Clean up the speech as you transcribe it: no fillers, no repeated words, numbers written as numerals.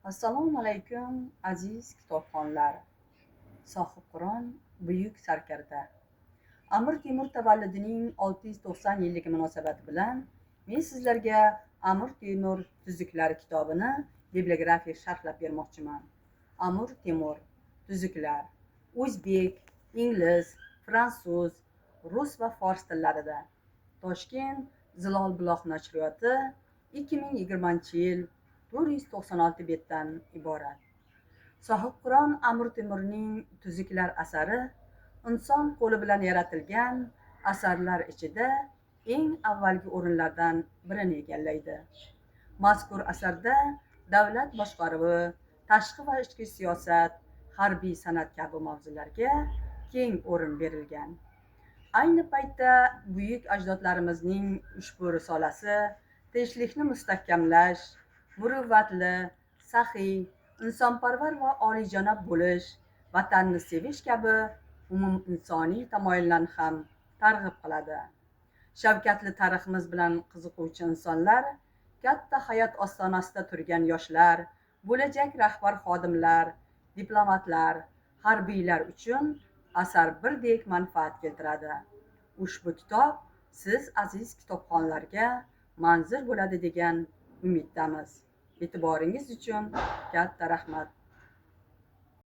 Assalomu alaykum aziz kitobxonlar. Sohib Qur'on buyuk sarkarda. Amir Temur tavalludining 690 yilligi munosabati bilan men sizlarga Amir Temur tuzuklari kitobini bibliografik sharhlab bermoqchiman. Amir Temur tuzuklar o'zbek, ingliz, fransuz, rus va fors tillarida. Toshkent Zilol buloq nashriyoti 2020-yil 496 betdan iborat. Sohib Qur'on Amir Temurning tuzuklar asari inson qo'li bilan yaratilgan asarlar ichida eng avvalgi o'rinlardan birini egallaydi. Mazkur asarda davlat boshqaruvi, tashqi va ichki siyosat, harbiy san'at kabi mavzularga keng o'rin berilgan. Ayni paytda buyuk ajdodlarimizning ushbu risolasi tinchlikni mustahkamlash, muruvvatli, saxiy, insonparvar va oliyjanob bo'lish, vatanni sevish kabi umuminsoniy tamoyillarni ham targ'ib qiladi. Shavkatli tariximiz bilan qiziquvchi insonlar, katta hayot ostonasida turgan yoshlar, bo'lajak rahbar xodimlar, diplomatlar, harbiylar uchun asar birdek manfaat keltiradi. Ushbu kitob siz aziz kitobxonlarga manzur bo'ladi degan umiddamiz. E'tiboringiz uchun katta rahmat.